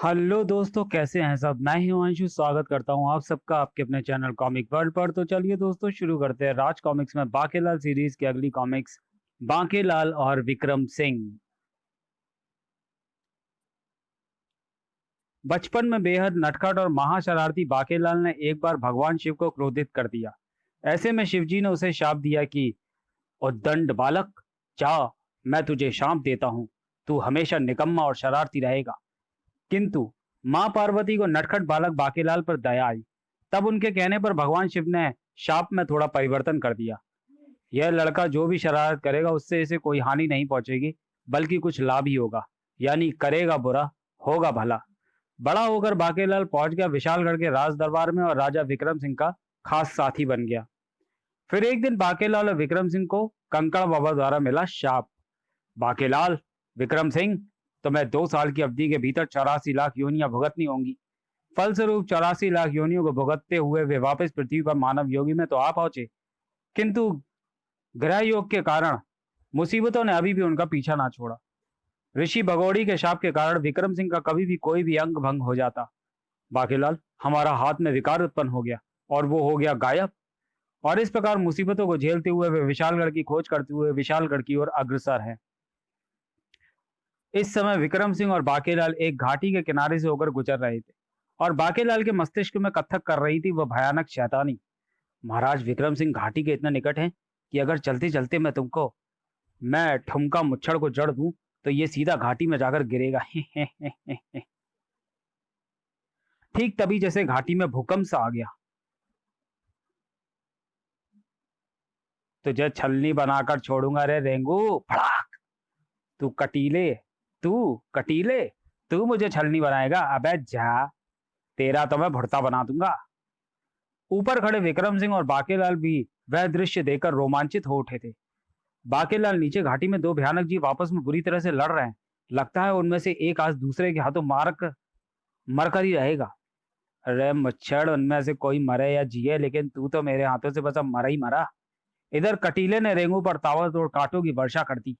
Hello दोस्तों, कैसे हैं सब। मैं ही हिमांशु स्वागत करता हूं आप सबका आपके अपने चैनल कॉमिक वर्ल्ड पर। तो चलिए दोस्तों, शुरू करते हैं राज कॉमिक्स में बांकेलाल सीरीज की अगली कॉमिक्स, बांकेलाल और विक्रम सिंह। बचपन में बेहद नटखट और महाशरारती बांकेलाल ने एक बार भगवान शिव को क्रोधित कर दिया। ऐसे में शिवजी ने उसे शाप दिया कि उद्दंड बालक, जा, मैं तुझे शाप देता हूँ, तू हमेशा निकम्मा और शरारती रहेगा। किंतु मां पार्वती को नटखट बालक बांकेलाल पर दया आई। तब उनके कहने पर भगवान शिव ने शाप में थोड़ा परिवर्तन कर दिया। यह लड़का जो भी शरारत करेगा उससे इसे कोई हानि नहीं पहुंचेगी, बल्कि कुछ लाभ ही होगा। यानी करेगा बुरा, होगा भला। बड़ा होकर बांकेलाल पहुंच गया विशालगढ़ के राज दरबार में और राजा विक्रम सिंह का खास साथी बन गया। फिर एक दिन बांकेलाल और विक्रम सिंह को कंकड़ बाबा द्वारा मिला शाप। बांकेलाल, विक्रम सिंह, तुम्हें 2 साल की अवधि के भीतर 84 लाख योनियां भुगतनी होंगी। फलस्वरूप 84 लाख योनियों को भुगतते हुए वे वापस पृथ्वी पर मानव योगी में तो आ पहुंचे, किंतु ग्रह योग के कारण मुसीबतों ने अभी भी उनका पीछा ना छोड़ा। ऋषि भगोड़ी के शाप के कारण विक्रम सिंह का कभी भी कोई भी अंग भंग हो जाता। बाकीलाल, हमारा हाथ में विकार उत्पन्न हो गया और वो हो गया गायब। और इस प्रकार मुसीबतों को झेलते हुए वे विशालगढ़ की खोज करते हुए विशालगढ़ की ओर अग्रसर है। इस समय विक्रम सिंह और बांकेलाल एक घाटी के किनारे से होकर गुजर रहे थे और बांकेलाल के मस्तिष्क में कत्थक कर रही थी वह भयानक शैतानी। महाराज, विक्रम सिंह घाटी के इतने निकट हैं कि अगर चलते चलते मैं ठुमका मुच्छड़ को जड़ दूं तो ये सीधा घाटी में जाकर गिरेगा। ठीक तभी जैसे घाटी में भूकंप सा आ गया। तुझे छलनी बनाकर छोड़ूंगा रे रेंगू, फड़ाक। तू कटीले, तू कटीले, तू मुझे छलनी बनाएगा? अबे जा, तेरा तो मैं भुर्ता बना दूंगा। ऊपर खड़े विक्रम सिंह और बांकेलाल भी वह दृश्य देखकर रोमांचित हो उठे थे। बांकेलाल, नीचे घाटी में दो भयानक जीव आपस में बुरी तरह से लड़ रहे हैं। लगता है उनमें से एक आज दूसरे के हाथों मरकर ही रहेगा। अरे मच्छर, उनमें से कोई मरे या जिए, लेकिन तू तो मेरे हाथों से बस अब मरा ही मरा। इधर कटीले ने रेंगू पर ताबड़तोड़ कांटों की वर्षा कर दी।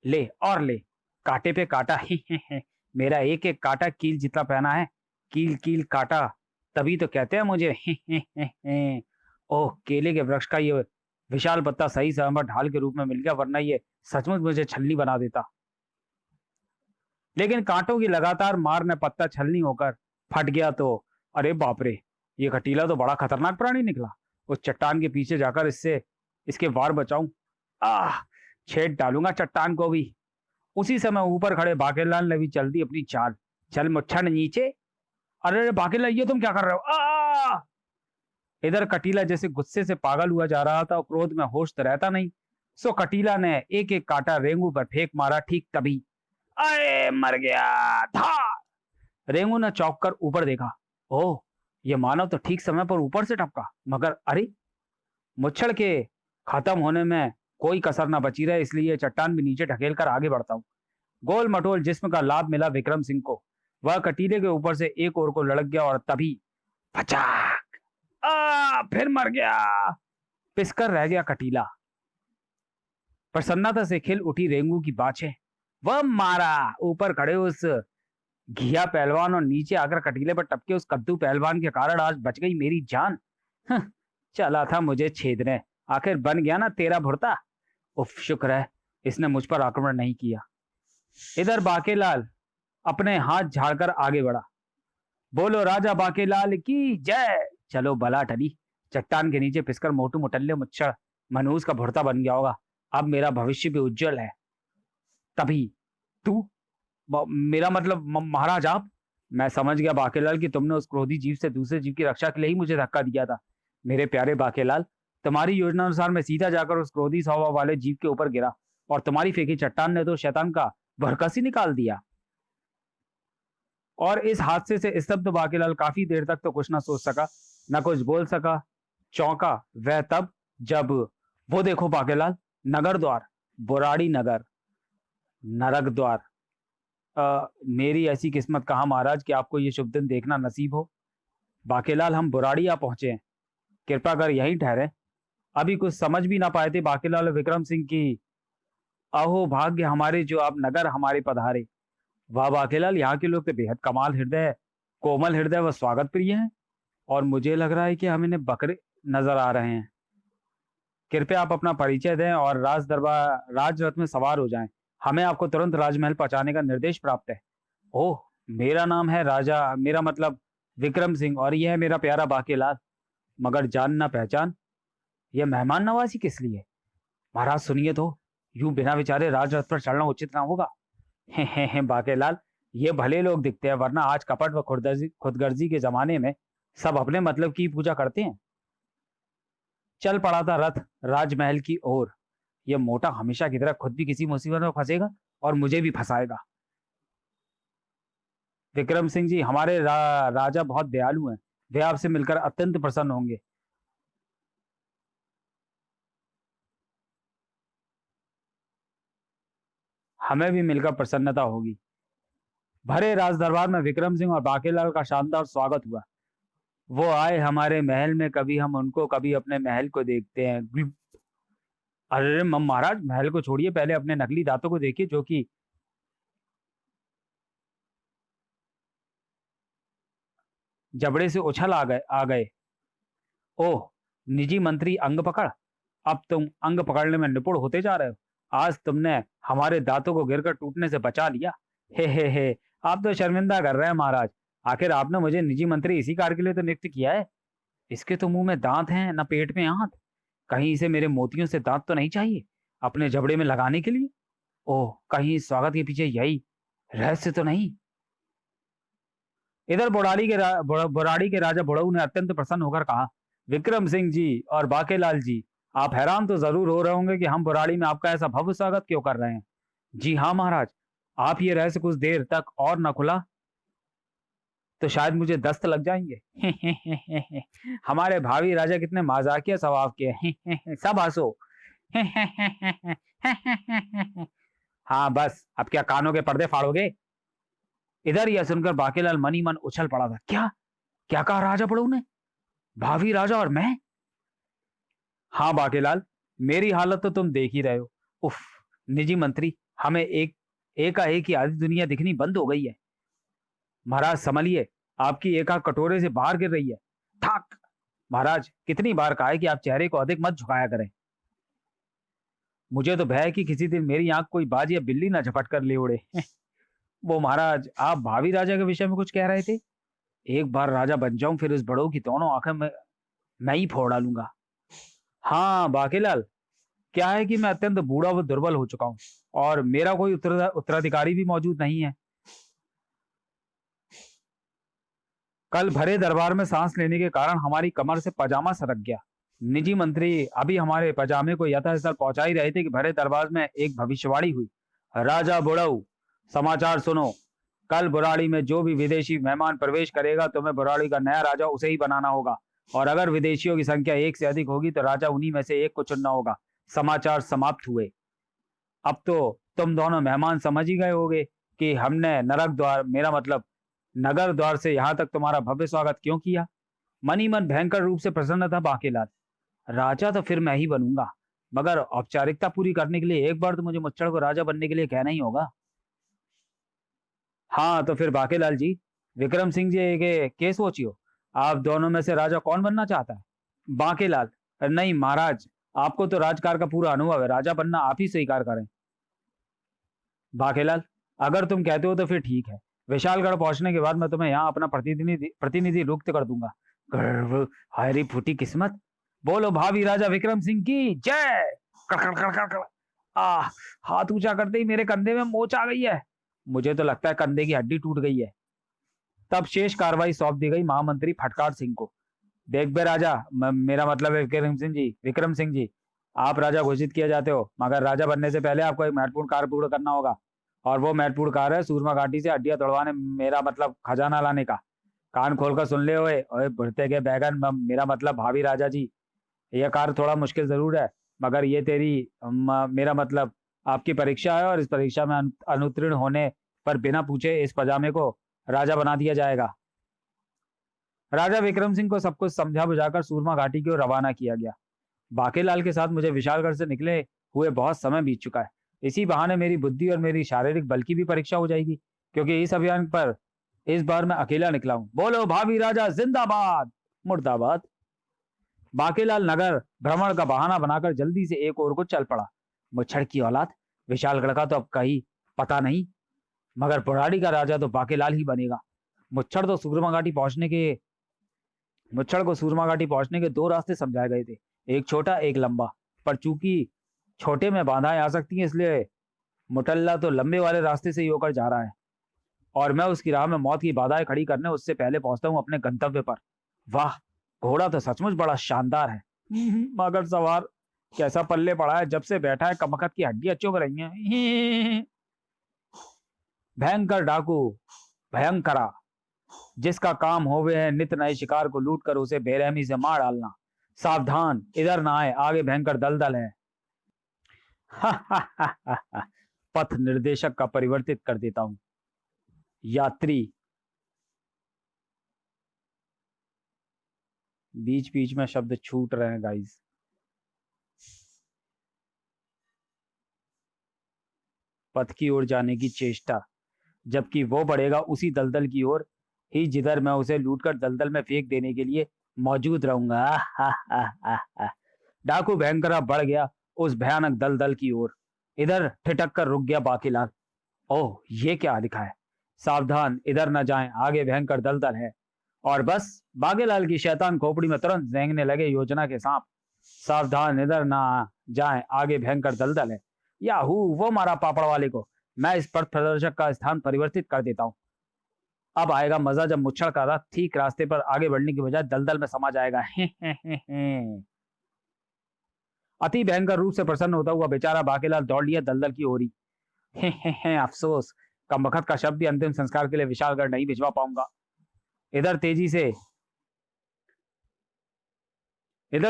ले और ले, कांटे पे कांटा। मेरा एक एक कांटा कील जितना पहना है। कील कील कांटा, तभी तो कहते हैं मुझे। ओह, केले के वृक्ष का ये विशाल पत्ता सही समय पर ढाल के रूप में मिल गया, वरना ये सचमुच मुझे छलनी बना देता। लेकिन कांटों की लगातार मार ने पत्ता छलनी होकर फट गया तो अरे बाप रे, ये कटीला तो बड़ा खतरनाक प्राणी निकला। उस चट्टान के पीछे जाकर इससे इसके वार बचाऊं। आह, छेद डालूंगा चट्टान को भी। उसी समय ऊपर खड़े बांकेलाल ने भी चल दी अपनी चाल। चल मुच्छड़ नीचे। अरे बांकेलाल, ये तुम क्या कर रहे हो? इधर कटीला जैसे गुस्से से पागल हुआ जा रहा था और क्रोध में होश तो रहता नहीं। सो कटीला ने एक एक कांटा रेंगू पर फेंक मारा। ठीक तभी अरे मर गया था। रेंगू ने चौंक कर ऊपर देखा। ओह, ये मानव तो ठीक समय पर ऊपर से टपका, मगर अरे, मुच्छड़ के खत्म होने में कोई कसर ना बची रहे, इसलिए चट्टान भी नीचे ढकेल कर आगे बढ़ता हूँ। गोल मटोल जिस्म का लाभ मिला विक्रम सिंह को। वह कटीले के ऊपर से एक ओर को लड़क गया और तभी फचाक, फिर मर गया। पिसकर रह गया कटीला। प्रसन्नता से खिल उठी रेंगू की बाछें। वह मारा ऊपर खड़े उस घिया पहलवान और नीचे आकर कटीले पर टपके उस कद्दू पहलवान के कारण आज बच गई मेरी जान। चला था मुझे छेदने, आखिर बन गया ना तेरा भुर्ता। उफ, शुक्र है इसने मुझ पर आक्रमण नहीं किया। इधर बांकेलाल अपने हाथ झाड़कर आगे बढ़ा। बोलो राजा बांकेलाल की जय। चलो भला टली, चट्टान के नीचे पिसकर मोटू मुटल्ले मुच्छड़ मनूस का भुर्ता बन गया होगा। अब मेरा भविष्य भी उज्जवल है। तभी तू, मेरा मतलब महाराज आप। मैं समझ गया बांकेलाल कि तुमने उस क्रोधी जीव से दूसरे जीव की रक्षा के लिए ही मुझे धक्का दिया था। मेरे प्यारे बांकेलाल, तुम्हारी योजना अनुसार मैं सीधा जाकर उस क्रोधी स्वभाव वाले जीव के ऊपर गिरा और तुम्हारी फेंकी चट्टान ने तो शैतान का भरकस ही निकाल दिया। और इस हादसे से स्तब्ध बांकेलाल काफी देर तक तो कुछ ना सोच सका, ना कुछ बोल सका। चौंका वह तब जब वो देखो बांकेलाल, नगर द्वार, बुराड़ी नगर, नरक द्वार। मेरी ऐसी किस्मत कहाँ महाराज कि आपको ये शुभ दिन देखना नसीब हो। बांकेलाल, हम बुराड़ी आ पहुंचे हैं, कृपा कर यहीं ठहरे। अभी कुछ समझ भी ना पाए थे बांकेलाल और विक्रम सिंह की। अहो भाग्य हमारे जो आप नगर हमारे पधारे। वाह बाकेलाल, यहाँ के लोग तो बेहद कमाल हृदय, कोमल हृदय व स्वागत प्रिय हैं। और मुझे लग रहा है कि हम इन्हें बकरे नजर आ रहे हैं। कृपया आप अपना परिचय दें और राजरथ में सवार हो जाएं। हमें आपको तुरंत राजमहल पहुंचाने का निर्देश प्राप्त है। ओह, मेरा नाम है राजा, मेरा मतलब विक्रम सिंह, और यह है मेरा प्यारा बाकेलाल। मगर जान ना पहचान, यह मेहमान नवाजी किस लिए? महाराज सुनिए तो, यूं बिना विचारे राजरथ पर चढ़ना उचित ना होगा। हे बाकेलाल, ये भले लोग दिखते हैं, वरना आज कपट व खुदगर्जी के जमाने में सब अपने मतलब की पूजा करते हैं। चल पड़ा था रथ राजमहल की ओर। यह मोटा हमेशा की तरह खुद भी किसी मुसीबत में फंसेगा और मुझे भी फंसाएगा। विक्रम सिंह जी, हमारे राजा बहुत दयालु हैं। वे आपसे मिलकर अत्यंत प्रसन्न होंगे। हमें भी मिलकर प्रसन्नता होगी। भरे राज दरबार में विक्रम सिंह और बाकेलाल का शानदार स्वागत हुआ। वो आए हमारे महल में, कभी हम उनको, कभी अपने महल को देखते हैं। अरे महाराज, महल को छोड़िए, पहले अपने नकली दांतों को देखिए जो कि जबड़े से उछल आ गए। ओह, निजी मंत्री अंग पकड़, अब तुम अंग पकड़ने में निपुण होते जा रहे हो। आज तुमने हमारे दांतों को गिरकर टूटने से बचा लिया। हे, आप तो शर्मिंदा कर रहे हैं महाराज। आखिर आपने मुझे निजी मंत्री इसी कार्य के लिए तो नियुक्त किया है। इसके तो मुंह में दांत हैं, न पेट में आंत। कहीं इसे मेरे मोतियों से दांत तो नहीं चाहिए अपने जबड़े में लगाने के लिए? ओह, कहीं इस स्वागत के पीछे यही रहस्य तो नहीं? इधर बुराड़ी के राजा बुड़ऊ ने अत्यंत प्रसन्न होकर कहा, विक्रम सिंह जी और बाकेलाल जी, आप हैरान तो जरूर हो रहे होंगे कि हम बुराड़ी में आपका ऐसा भव्य स्वागत क्यों कर रहे हैं। जी हाँ महाराज, आप ये रहस्य कुछ देर तक और न खुला तो शायद मुझे दस्त लग जाएंगे। हमारे भावी राजा कितने मजाकिया स्वभाव के हैं। सब हंसो। हाँ बस, अब क्या कानों के पर्दे फाड़ोगे? इधर यह सुनकर बाकेलाल मन ही मन उछल पड़ा था। क्या क्या कहा राजा बड़ू ने? भावी राजा और मैं? हाँ बाकेलाल, मेरी हालत तो तुम देख ही रहे हो। उफ, निजी मंत्री, हमें एकाएक ही आधी दुनिया दिखनी बंद हो गई है। महाराज संभलिए, आपकी एक आंख कटोरे से बाहर गिर रही है। ठाक! महाराज, कितनी बार कहा है कि आप चेहरे को अधिक मत झुकाया करें। मुझे तो भय है कि किसी दिन मेरी आंख कोई बाज या बिल्ली ना झपट कर ले उड़े। वो महाराज, आप भावी राजा के विषय में कुछ कह रहे थे। एक बार राजा बन जाऊं, फिर इस बड़ों की दोनों आंखें मैं ही फोड़ डालूंगा। हाँ बाकेलाल, क्या है कि मैं अत्यंत बूढ़ा व दुर्बल हो चुका हूँ और मेरा कोई उत्तराधिकारी भी मौजूद नहीं है। कल भरे दरबार में सांस लेने के कारण हमारी कमर से पजामा सरक गया। निजी मंत्री अभी हमारे पजामे को यथास्थल पहुंचा ही रहे थे कि भरे दरबार में एक भविष्यवाणी हुई। राजा बुड़ऊ, समाचार सुनो। कल बुराड़ी में जो भी विदेशी मेहमान प्रवेश करेगा, तुम्हें बुराड़ी का नया राजा उसे ही बनाना होगा। और अगर विदेशियों की संख्या एक से अधिक होगी तो राजा उन्हीं में से एक को चुनना होगा। समाचार समाप्त हुए। अब तो तुम दोनों मेहमान समझ ही गए होगे कि हमने नरक द्वार, मेरा मतलब नगर द्वार से यहाँ तक तुम्हारा भव्य स्वागत क्यों किया। मन ही मन भयंकर रूप से प्रसन्न था बाकेलाल। राजा तो फिर मैं ही बनूंगा, मगर औपचारिकता पूरी करने के लिए एक बार तो मुझे मुच्चड़ को राजा बनने के लिए कहना ही होगा। हाँ तो फिर बाकेलाल जी, विक्रम सिंह जी के सोचियो, आप दोनों में से राजा कौन बनना चाहता है? बाकेलाल, नहीं महाराज, आपको तो राजकार का पूरा अनुभव है, राजा बनना आप ही स्वीकार करें। बाकेलाल, अगर तुम कहते हो तो फिर ठीक है। विशालगढ़ पहुंचने के बाद मैं तुम्हें यहाँ अपना प्रतिनिधि प्रतिनिधि नियुक्त कर दूंगा। गर्व, हरी फूटी किस्मत। बोलो भावी राजा विक्रम सिंह की जय। कड़ कड़ कड़ कड़। आह, हाथ ऊंचा करते ही मेरे कंधे में मोच आ गई है। मुझे तो लगता है कंधे की हड्डी टूट गई है। तब शेष कार्रवाई सौंप दी गई महामंत्री फटकार सिंह को। देख बे राजा, मेरा मतलब है विक्रम सिंह जी, आप राजा घोषित किए जाते हो, मगर राजा बनने से पहले आपको एक महत्वपूर्ण कार्य पूरा करना होगा। और वो महत्वपूर्ण कार्य है सूरमा घाटी से हड्डियां तोड़वाने, मेरा मतलब खजाना लाने का। कान खोलकर सुन ले ओए भुरते के बैगन, मेरा मतलब भावी राजा जी, यह कार्य थोड़ा मुश्किल जरूर है, मगर ये मेरा मतलब आपकी परीक्षा है और इस परीक्षा में अनुत्तीर्ण होने पर बिना पूछे इस पजामे को राजा बना दिया जाएगा। राजा विक्रम सिंह को सब कुछ समझा बुझाकर सूरमा घाटी की ओर रवाना किया गया। बाकेलाल के साथ मुझे विशालगढ़ से निकले हुए बहुत समय बीत चुका है। इसी बहाने मेरी बुद्धि और मेरी शारीरिक बल की भी परीक्षा हो जाएगी। क्योंकि इस अभियान पर इस बार मैं अकेला निकला हूं। बोलो भाभी राजा जिंदाबाद मुर्दाबाद। बाकेलाल नगर भ्रमण का बहाना बनाकर जल्दी से एक ओर को चल पड़ा। मुच्छड़ की औलाद, विशालगढ़ का तो अब कहीं पता नहीं, मगर बुढ़ाड़ी का राजा तो बाकेलाल ही बनेगा। मुच्छड़ तो सुरमा घाटी पहुंचने के मुच्छड़ को सुरमा घाटी पहुंचने के दो रास्ते समझाए गए थे, एक छोटा एक लंबा। पर चूंकि छोटे में बाधाएं आ सकती हैं, इसलिए मुटल्ला तो लंबे वाले रास्ते से ही होकर जा रहा है, और मैं उसकी राह में मौत की बाधाएं खड़ी करने उससे पहले पहुंचता हूं अपने गंतव्य पर। वाह, घोड़ा तो सचमुच बड़ा शानदार है, मगर सवार कैसा पल्ले पड़ा है, जब से बैठा है कमकत की हड्डियां चुभ रही हैं। भयंकर डाकू, भयंकरा, जिसका काम होवे है नित नए शिकार को लूट कर उसे बेरहमी से मार डालना। सावधान, इधर ना आए, आगे भयंकर दलदल है। पथ निर्देशक का परिवर्तित कर देता हूं। यात्री, बीच बीच में शब्द छूट रहे हैं गाइस। पथ की ओर जाने की चेष्टा, जबकि वो बढ़ेगा उसी दलदल की ओर ही जिधर मैं उसे लूटकर दलदल में फेंक देने के लिए मौजूद रहूंगा। डाकू भयंकरा बढ़ गया उस भयानक दलदल की ओर। इधर ठिठक कर रुक गया बाकीलाल। ओह, ये क्या लिखा है? सावधान, इधर न जाएं, आगे भयंकर दलदल है। और बस बागेलाल की शैतान खोपड़ी में तुरंत रेंगने लगे योजना के सांप। सावधान, इधर ना जाएं, आगे भयंकर दलदल है। याहू, वो मारा पापड़ वाले को। मैं इस पथ प्रदर्शक का स्थान परिवर्तित कर देता हूं। अब आएगा मजा जब मुच्छड़ का रथ ठीक रास्ते पर आगे बढ़ने की बजाय दलदल में समा जाएगा। अति भयंकर रूप से प्रसन्न होता हुआ बेचारा बाकेलाल दौड़ लिया दलदल की ओर ही। अफसोस, कमबख्त का शब्द भी अंतिम संस्कार के लिए विशालगढ़ नहीं भिजवा पाऊंगा। इधर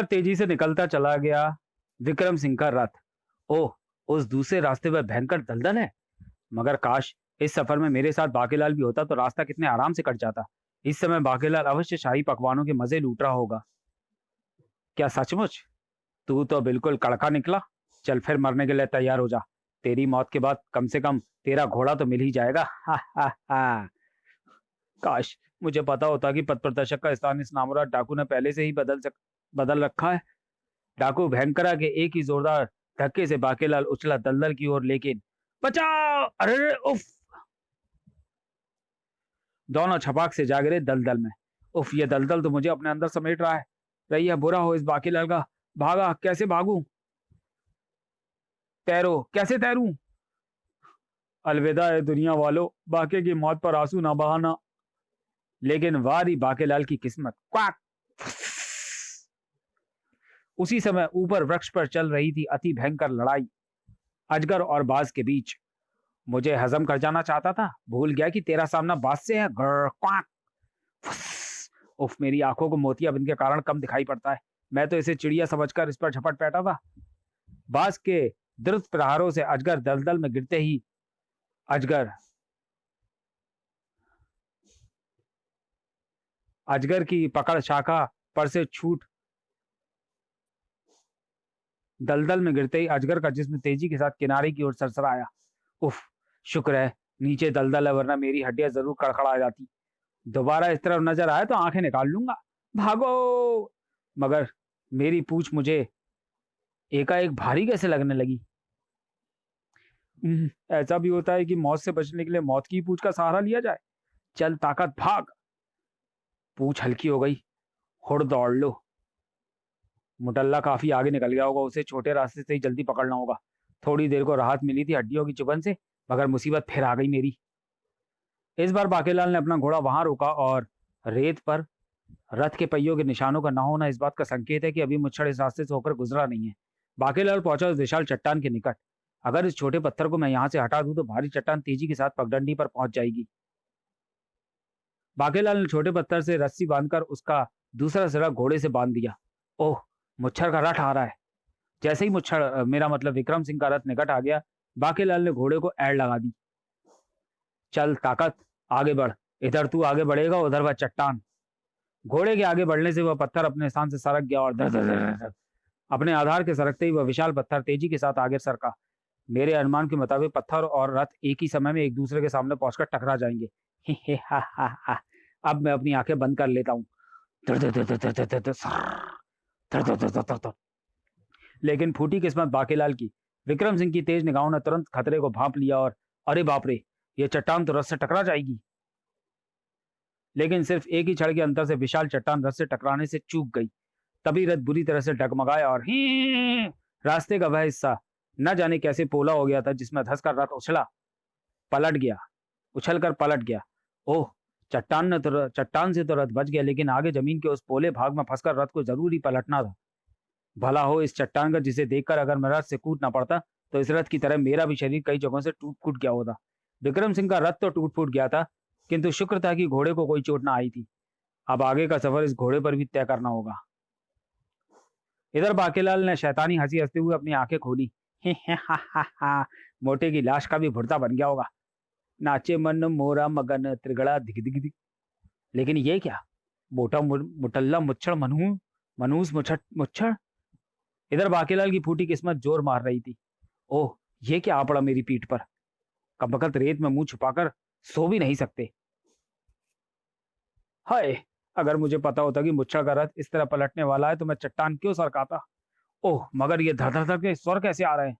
तेजी से निकलता चला गया विक्रम सिंह का रथ। ओह, उस दूसरे रास्ते पर भयंकर दलदल है, मगर काश इस सफर में मेरे साथ बाकेलाल भी होता तो रास्ता कितने आराम से कट जाता। इस समय बाकेलाल अवश्य शाही पकवानों के मजे लूट रहा होगा। क्या सचमुच? तू तो बिल्कुल कड़का निकला। चल फिर मरने के लिए तैयार हो जा। तेरी मौत के बाद कम से कम तेरा घोड़ा तो मिल ही जाएगा। हा हा हा। काश मुझे पता होता कि पथ प्रदर्शक का स्थान इस नामुराद डाकू ने पहले से ही बदल रखा है। डाकू भयंकरा के एक ही जोरदार धक्के से बाकेलाल उछला दलदल की ओर, लेकिन बचाओ, अरे उफ, दोनों छपाक से जा गिरे दलदल में। उफ, ये दलदल तो मुझे अपने अंदर समेट रहा है। रैया बुरा हो इस बाकेलाल का। भागा, कैसे भागूं? तैरो, कैसे तैरूं? अलविदा है दुनिया वालों, बाके की मौत पर आंसू ना बहाना। लेकिन वारी बाकेलाल की किस्मत। क्वाक। उसी समय ऊपर वृक्ष पर चल रही थी अति भयंकर लड़ाई अजगर और बाज के बीच। मुझे हजम कर जाना चाहता था, भूल गया कि तेरा सामना बाज से है। क्वाक। उफ, मेरी आंखों को मोतियाबिंद के कारण कम दिखाई पड़ता है। मैं तो इसे चिड़िया समझकर इस पर झपट बैठा था। बाज के द्रुत प्रहारों से अजगर दलदल में गिरते ही अजगर की पकड़ शाखा पर से छूट दलदल में गिरते ही अजगर का जिस्म तेजी के साथ किनारे की ओर सरसराया। उफ, शुक्र है नीचे दलदल है, वरना मेरी हड्डियां जरूर कड़खड़ा जाती। दोबारा इस तरफ नजर आए तो आंखें निकाल लूंगा। भागो! मगर मेरी पूंछ मुझे एकाएक भारी कैसे लगने लगी। ऐसा भी होता है कि मौत से बचने के लिए मौत की पूंछ का सहारा लिया जाए। चल ताकत, भाग। पूंछ हल्की हो गई। हुड़ दौड़ लो। मुटल्ला काफी आगे निकल गया होगा, उसे छोटे रास्ते से ही जल्दी पकड़ना होगा। थोड़ी देर को राहत मिली थी हड्डियों की चुभन से, मगर मुसीबत फिर आ गई मेरी। इस बार बाकेलाल ने अपना घोड़ा वहां रोका और रेत पर रथ के पहियों के निशानों का न होना इस बात का संकेत है कि अभी मुच्छड़ इस रास्ते से होकर गुजरा नहीं है। बाकेलाल पहुंचा उस विशाल चट्टान के निकट। अगर इस छोटे पत्थर को मैं यहाँ से हटा दूं तो भारी चट्टान तेजी के साथ पगडंडी पर पहुंच जाएगी। बाकेलाल ने छोटे पत्थर से रस्सी बांधकर उसका दूसरा सिरा घोड़े से बांध दिया। ओह, मुच्छड़ का रथ आ रहा है। जैसे ही मेरा मतलब विक्रम सिंह का रथ निकट आ गया, बाकेलाल ने घोड़े को ऐड़ लगा दी। चल ताकत, आगे बढ़। इधर तू आगे बढ़ेगा, उधर वह चट्टान। घोड़े के आगे बढ़ने से वह पत्थर अपने स्थान से सरक गया और धर धर धर धर अपने आधार के सरकते ही वह विशाल पत्थर तेजी के साथ आगे सरका। मेरे अनुमान के मुताबिक पत्थर और रथ एक ही समय में एक दूसरे के सामने पहुंचकर टकरा जाएंगे। हे हे हा हा हा। अब मैं अपनी आंखें बंद कर लेता हूँ। लेकिन फूटी किस्मत बाकेलाल की। विक्रम सिंह की तेज निगाहों ने तुरंत खतरे को भांप लिया और अरे बाप रे, ये चट्टान तो रथ से टकरा जाएगी। लेकिन सिर्फ एक ही क्षण के अंतर से विशाल चट्टान रथ से टकराने से चूक गई। तभी रथ बुरी तरह से डगमगाया और ही रास्ते का वह हिस्सा न जाने कैसे पोला हो गया था, जिसमें धंसकर रथ पलट गया उछलकर पलट गया। ओह, चट्टान से तो रथ बच गया, लेकिन आगे जमीन के उस पोले भाग में फंसकर रथ को जरूर ही पलटना था। भला हो इस चट्टान का, जिसे देखकर अगर मैं रथ से कूद ना पड़ता तो इस रथ की तरह मेरा भी शरीर कई जगहों से टूट फूट गया होता। विक्रम सिंह का रथ तो टूट फूट गया था, किंतु शुक्र था कि घोड़े को कोई चोट ना आई थी। अब आगे का सफर इस घोड़े पर भी तय करना होगा। इधर बाकेलाल ने शैतानी हंसी हंसते हुए अपनी आंखें खोली। मोटे की लाश का भी भुड़ता बन गया होगा। नाचे मन मोरा मगन त्रिगड़ा दिख दिख दिख। लेकिन ये क्या, मोटा मुटल्ला मुच्छड़ मनूस मुच्छड़। इधर बाकेलाल की फूटी किस्मत जोर मार रही थी। ओह, ये क्या आ पड़ा मेरी पीठ पर। कबकत रेत में मुंह छुपाकर सो भी नहीं सकते। हाय, अगर मुझे पता होता कि मुच्छड़ का रथ इस तरह पलटने वाला है तो मैं चट्टान क्यों सरकाता। ओह, मगर ये धड़ धड़ धड़ के स्वर कैसे आ रहे हैं।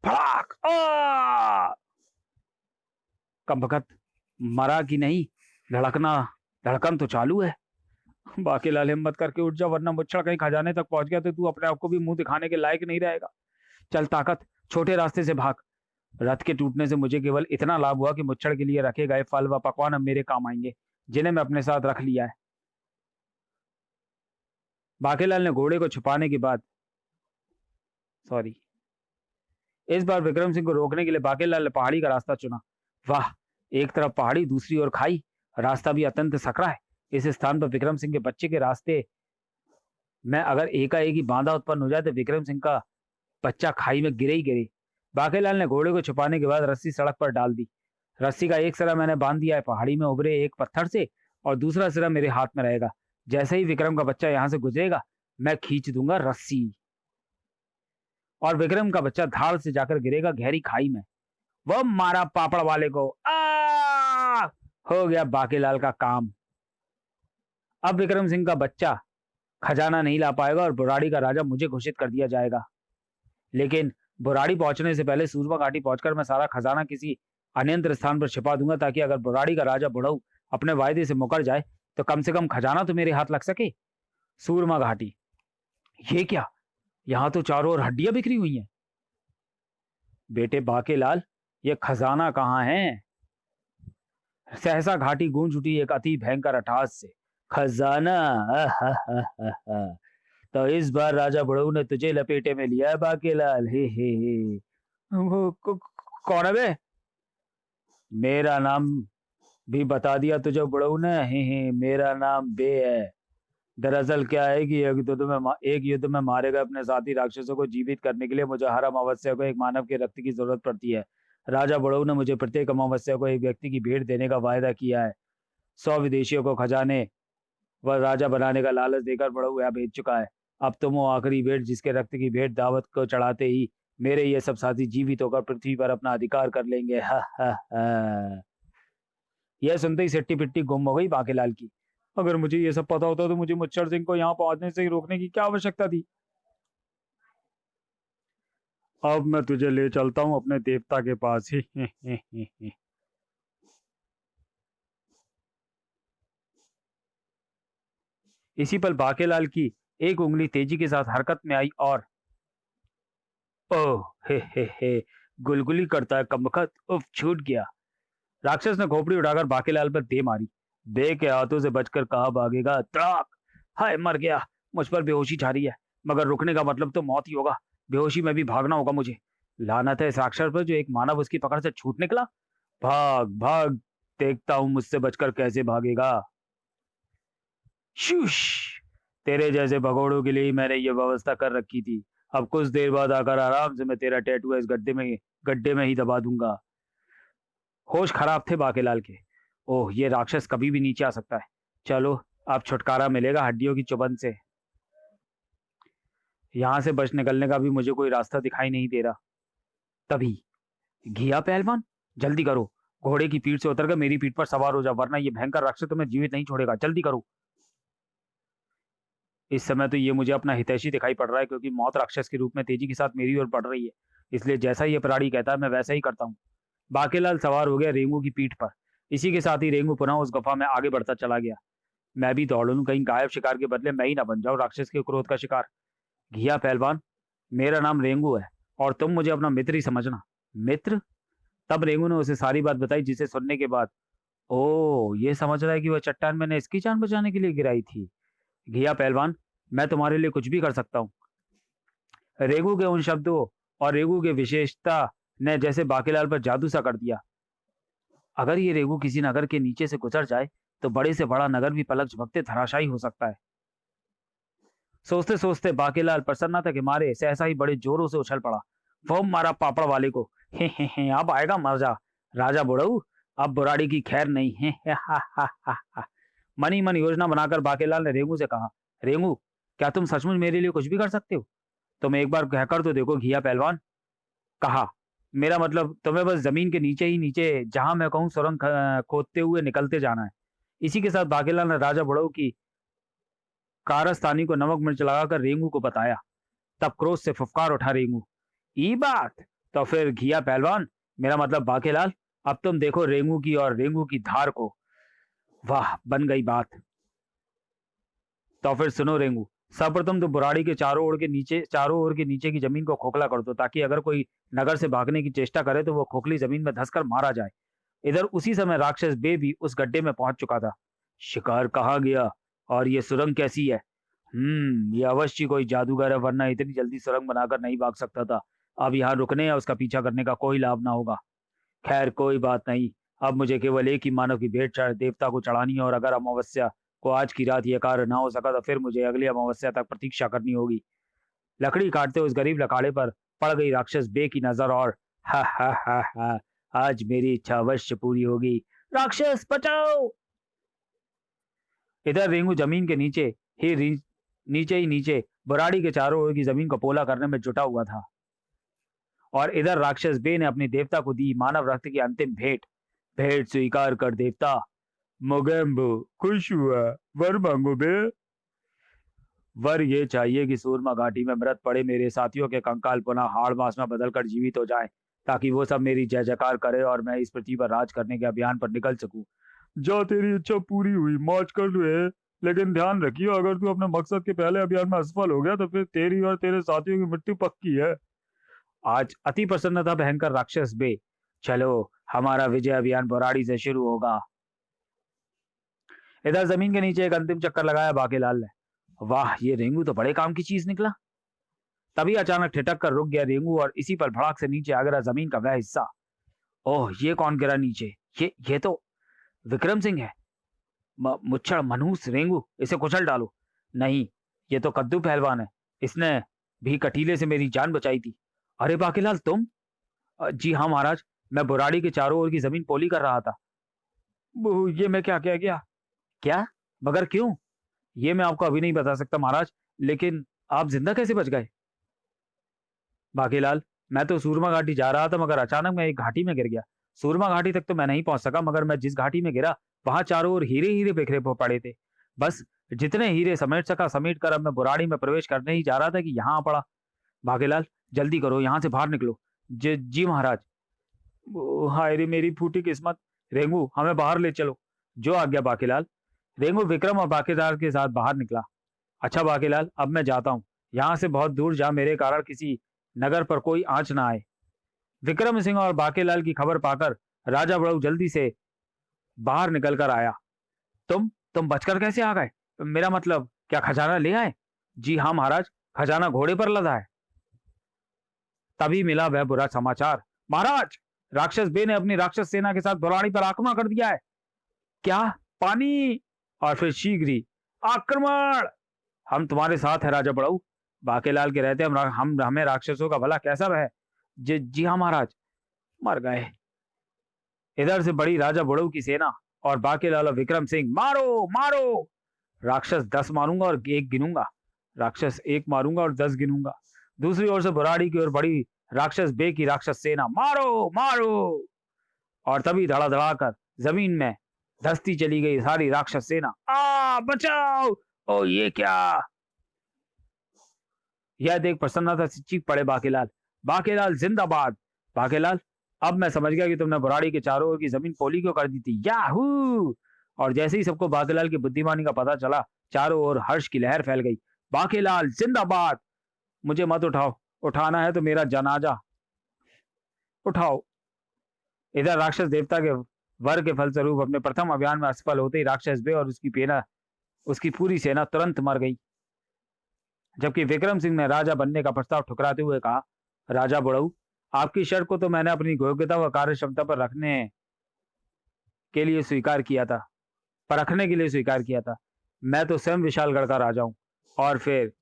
फड़ाक आ! कबकत मरा कि नहीं, धड़कन तो चालू है। बाकीलाल हिम्मत करके उठ जा, वरना मुच्छड़ कहीं खजाने तक पहुंच गया तो तू अपने आप को भी मुंह दिखाने के लायक नहीं रहेगा। चल ताकत, छोटे रास्ते से भाग। रथ के टूटने से मुझे केवल इतना लाभ हुआ कि मुच्छड़ के लिए रखे गए फल व पकवान अब मेरे काम आएंगे, जिन्हें मैं अपने साथ रख लिया है। बाकीलाल ने घोड़े को छुपाने के बाद सॉरी इस बार विक्रम सिंह को रोकने के लिए बाकीलाल ने पहाड़ी का रास्ता चुना। वाह, एक तरफ पहाड़ी, दूसरी ओर खाई, रास्ता भी अत्यंत सकरा है। इस स्थान पर विक्रम सिंह के बच्चे के रास्ते में अगर एकाएक ही बांधा उत्पन्न हो जाए तो विक्रम सिंह का बच्चा खाई में गिरे ही गिरे। बाकीलाल ने घोड़े को छुपाने के बाद रस्सी सड़क पर डाल दी। रस्सी का एक सिरा मैंने बांध दिया है पहाड़ी में उभरे एक पत्थर से, और दूसरा सिरा मेरे हाथ में रहेगा। जैसे ही विक्रम का बच्चा यहां से गुजरेगा मैं खींच दूंगा रस्सी, और विक्रम का बच्चा धाड़ से जाकर गिरेगा गहरी खाई में। वो मारा पापड़ वाले को। आ! हो गया बाकीलाल का काम। अब विक्रम सिंह का बच्चा खजाना नहीं ला पाएगा और बुराड़ी का राजा मुझे घोषित कर दिया जाएगा। लेकिन बुराड़ी पहुंचने से पहले सूरमा घाटी पहुंचकर मैं सारा खजाना किसी अन्यंत्र स्थान पर छिपा दूंगा, ताकि अगर बुराड़ी का राजा बुढ़ऊ अपने वायदे से मुकर जाए तो कम से कम खजाना तो मेरे हाथ लग सके। सूरमा घाटी, ये क्या, यहां तो चारों ओर हड्डियां बिखरी हुई हैं। बेटे बाकेलाल, ये खजाना कहाँ है। सहसा घाटी गूंज उठी एक अति भयंकर अट्टहास से। खजाना, आहाहाहा। तो इस बार राजा बुढ़ऊ ने तुझे लपेटे में लिया है बाकेलाल। हे। वो कौन है बे। मेरा नाम भी बता दिया तुझे बुढ़ऊ ने। हे, मेरा नाम बे है। दरअसल क्या है कि एक युद्ध में मारे गए अपने साथी राक्षसों को जीवित करने के लिए मुझे हर अमावस्या को एक मानव के रक्त की जरूरत पड़ती है। राजा बुढ़ऊ ने मुझे प्रत्येक अमावस्या को एक व्यक्ति की भेंट देने का वायदा किया है। 100 विदेशियों को खजाने व राजा बनाने का लालच देकर बुढ़ऊ यह भेज चुका है। अब तुम वो आखिरी भेंट, जिसके रक्त की भेंट दावत को चढ़ाते ही मेरे ये सब साथी जीवित होकर पृथ्वी पर अपना अधिकार कर लेंगे। हा। यह सुनते ही सिट्टी पिट्टी गुम हो गई बाकीलाल की। अगर मुझे ये सब पता होता तो मुझे मुच्छर सिंह को यहाँ पहुंचने से ही रोकने की क्या आवश्यकता थी। अब मैं तुझे ले चलता हूँ अपने देवता के पास ही। इसी पल बाकेलाल की एक उंगली तेजी के साथ हरकत में आई और ओह हे, गुलगुली करता है कमबख्त, उफ, छूट गया। राक्षस ने खोपड़ी उठाकर बाकीलाल पर दे मारी। दे के हाथों से बचकर कहाँ भागेगा। तड़ाक, हाय मर गया। मुझ पर बेहोशी छा रही है, मगर रुकने का मतलब तो मौत ही होगा। बेहोशी में भी भागना होगा मुझे। लानत है इस राक्षस पर जो एक मानव उसकी पकड़ से छूट निकला। भाग भाग, देखता हूं मुझसे बचकर कैसे भागेगा। शूश, तेरे जैसे भगोड़ों के लिए ही मैंने ये व्यवस्था कर रखी थी। अब कुछ देर बाद आकर आराम से मैं तेरा टैटू इस गड्ढे में ही दबा दूंगा। होश खराब थे बाकेलाल के। ओह, ये राक्षस कभी भी नीचे आ सकता है। चलो, अब छुटकारा मिलेगा हड्डियों की चुभन से। यहां से बच निकलने का भी मुझे कोई रास्ता दिखाई नहीं दे रहा। तभी घिया पहलवान, जल्दी करो, घोड़े की पीठ से उतरकर मेरी पीठ पर सवार हो जाओ, वरना ये भयंकर राक्षस तुम्हें जीवित नहीं छोड़ेगा, जल्दी करो। इस समय तो ये मुझे अपना हितैषी दिखाई पड़ रहा है, क्योंकि मौत राक्षस के रूप में तेजी के साथ मेरी ओर बढ़ रही है। इसलिए जैसा ये प्राणी कहता है मैं वैसा ही करता हूँ। बाकेलाल सवार हो गया रेंगू की पीठ पर। इसी के साथ ही रेंगू पुनः उस गुफा में आगे बढ़ता चला गया। मैं भी दौड़ लूं, कहीं गायब शिकार के बदले मैं ही ना बन जाऊं राक्षस के क्रोध का शिकार। घिया पहलवान, मेरा नाम रेंगू है और तुम मुझे अपना मित्र ही समझना। मित्र? तब रेंगू ने उसे सारी बात बताई, जिसे सुनने के बाद ओ ये समझ रहा है कि वह चट्टान मैंने इसकी जान बचाने के लिए गिराई थी। घिया पहलवान, मैं तुम्हारे लिए कुछ भी कर सकता हूँ। रेंगू के उन शब्दों और रेंगू के विशेषता ने जैसे बाकेलाल पर जादू सा कर दिया। अगर ये रेंगू किसी नगर के नीचे से गुजर जाए तो बड़े से बड़ा नगर भी पलक झपकते धराशायी हो सकता है। सोचते सोचते बाकेलाल प्रसन्नता के मारे सहसा ही बड़े जोरों से उछल पड़ा। वो मारा पापड़ वाले को, हे अब आएगा मजा राजा बुढ़ऊ, अब बुराड़ी की खैर नहीं है, हे हा हा हा हा। मनी मन योजना बनाकर बाकेलाल ने रेंगू से कहा, रेंगू, क्या तुम सचमुच मेरे लिए कुछ भी कर सकते हो? तुम एक बार कहकर तो देखो घिया पहलवान। कहा, मेरा मतलब तुम्हें बस जमीन के नीचे ही नीचे जहां मैं कहूँ सुरंग खोदते हुए निकलते जाना है। इसी के साथ बाकेलाल ने राजा बुढ़ऊ की कारस्तानी को नमक मिर्च लगाकर रेंगू को बताया। तब क्रोध से फुफकार उठा रेंगू, ई बात, तो फिर घिया पहलवान, मेरा मतलब बाकेलाल, अब तुम देखो रेंगू की और रेंगू की धार को। वाह, बन गई बात। तो फिर सुनो रेंगू, सर्वप्रथम तो बुराड़ी के चारों ओर के नीचे की जमीन को खोखला कर दो, ताकि अगर कोई नगर से भागने की चेष्टा करे तो वो खोखली जमीन में धंसकर मारा जाए। इधर उसी समय राक्षस बे भी उस गड्ढे में पहुंच चुका था। शिकार कहाँ गया और ये सुरंग कैसी है? ये अवश्य कोई जादूगर है, वरना इतनी जल्दी सुरंग बनाकर नहीं भाग सकता था। अब यहाँ रुकने या उसका पीछा करने का कोई लाभ ना होगा। खैर कोई बात नहीं, अब मुझे केवल एक ही मानव की भेंट देवता को चढ़ानी है, और अगर अमावस्या को आज की रात यह कार्य ना हो सका तो फिर मुझे अगली अमावस्या तक प्रतीक्षा करनी होगी। लकड़ी काटते उस गरीब लकाड़े पर पड़ गई राक्षस बे की नजर, और हा हा हा हा, आज मेरी इच्छा अवश्य पूरी होगी। राक्षस बचाओ! इधर रेंगू जमीन के नीचे ही नीचे बुराड़ी के चारों ओर की जमीन को पोला करने में जुटा हुआ था, और इधर राक्षस बे ने अपनी देवता को दी मानव रक्त की अंतिम भेंट। भेंट स्वीकार कर देवता। मोगेम्बो खुश हुआ, वर मांगो बे। वर ये चाहिए कि सूरमा घाटी में मृत पड़े मेरे साथियों के कंकाल पुनः हाड़ मांस में बदलकर जीवित हो जाएं, ताकि वो सब मेरी जय जयकार करे और मैं इस पृथ्वी पर राज करने के अभियान पर निकल सकूं। जो तेरी इच्छा पूरी हुई, मौज कर लुए, लेकिन ध्यान रखियो अगर तू अपने मकसद के पहले अभियान में असफल हो गया तो फिर तेरी और तेरे साथियों की मृत्यु पक्की है। आज अति प्रसन्न था भयंकर राक्षस बे। चलो, हमारा विजय अभियान बुराड़ी से शुरू होगा। इधर जमीन के नीचे एक अंतिम चक्कर लगाया बाकेलाल ने। वाह, ये रेंगू तो बड़े काम की चीज निकला। तभी अचानक ठिठक कर रुक गया रेंगू, और इसी पर भड़ाक से नीचे आ गिरा जमीन का वह हिस्सा। ओह, ये कौन गिरा नीचे? ये तो विक्रम सिंह है। मुच्छड़ मनहूस रेंगू, इसे कुचल डालो। नहीं, ये तो कद्दू पहलवान है, इसने भी कटीले से मेरी जान बचाई थी। अरे बाकेलाल, तुम? जी हाँ महाराज, मैं बुराड़ी के चारों ओर की जमीन पोली कर रहा था। ये मैं क्या कह गया? क्या? मगर क्यों? ये मैं आपको अभी नहीं बता सकता महाराज, लेकिन आप जिंदा कैसे बच गए? बाकीलाल, मैं तो सूरमा घाटी जा रहा था, मगर अचानक मैं एक घाटी में गिर गया। सूरमा घाटी तक तो मैं नहीं पहुंच सका, मगर मैं जिस घाटी में गिरा वहां चारों ओर हीरे हीरे बिखरे पड़े थे। बस जितने हीरे समेट सका समेट कर अब मैं बुराड़ी में प्रवेश करने ही जा रहा था कि यहाँ आ पड़ा। बाकीलाल, जल्दी करो, यहाँ से बाहर निकलो। जी महाराज। हाय रे मेरी फूटी किस्मत। रेंगू, हमें बाहर ले चलो। जो आज्ञा बाकीलाल। रेंगू विक्रम और बाकीलाल के साथ बाहर निकला। अच्छा बाकीलाल, अब मैं जाता हूँ। यहाँ से बहुत दूर जा, मेरे कारण किसी नगर पर कोई आंच ना आए। विक्रम सिंह और बाकेलाल की खबर पाकर राजा बड़ऊ जल्दी से बाहर निकल कर आया। तुम बचकर कैसे आ गए? मेरा मतलब, क्या खजाना ले आए? जी हाँ महाराज, खजाना घोड़े पर लदा है। तभी मिला वह बुरा समाचार। महाराज, राक्षस बे ने अपनी राक्षस सेना के साथ बुराड़ी पर आक्रमण कर दिया है। क्या? पानी? और फिर शीघ्र ही आक्रमण। हम तुम्हारे साथ है राजा बड़ऊ। बाकेलाल के रहते हम हमें राक्षसों का भला कैसा रहे? जी हाँ महाराज। मर गए। इधर से बड़ी राजा बड़ऊ की सेना और बाकेलाल और विक्रम सिंह, मारो मारो। राक्षस 10 मारूंगा और 1 गिनूंगा। राक्षस 1 मारूंगा और 10 गिनूंगा। दूसरी ओर से बुराड़ी की ओर बड़ी राक्षस बे की राक्षस सेना मारो मारो, और तभी धड़ाधड़ा कर जमीन में धंसती चली गई सारी राक्षस सेना। बचाओ, ओ ये क्या। यह देख प्रसन्नता से चीख पड़े बाकेलाल, बाकेलाल जिंदाबाद। बाकेलाल, अब मैं समझ गया कि तुमने बुराड़ी के चारों ओर की जमीन पोली क्यों कर दी थी। याहू। और जैसे ही सबको बाकेलाल की बुद्धिमानी का पता चला, चारों ओर हर्ष की लहर फैल गई। बाकेलाल जिंदाबाद। मुझे मत उठाओ, उठाना है तो मेरा जनाजा उठाओ। इधर राक्षस देवता के वर के फलस्वरूप अपने प्रथम अभियान में असफल होते ही राक्षस बे और उसकी पूरी सेना तुरंत मर गई। जबकि विक्रम सिंह ने राजा बनने का प्रस्ताव ठुकराते हुए कहा, राजा बुढ़ऊ, आपकी शर्त को तो मैंने अपनी योग्यता व कार्य क्षमता पर रखने के लिए स्वीकार किया था, मैं तो स्वयं विशालगढ़ का राजा हूं। और फिर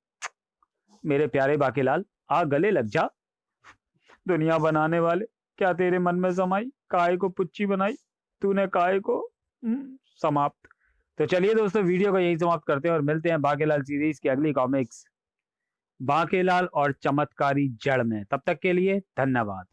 मेरे प्यारे बाकेलाल, गले लग जा। दुनिया बनाने वाले, क्या तेरे मन में समाई, काय को पुच्ची बनाई तूने, काय को समाप्त। तो चलिए दोस्तों, वीडियो को यही समाप्त करते हैं और मिलते हैं बाकेलाल सीरीज की अगली कॉमिक्स बाकेलाल और चमत्कारी जड़ में। तब तक के लिए धन्यवाद।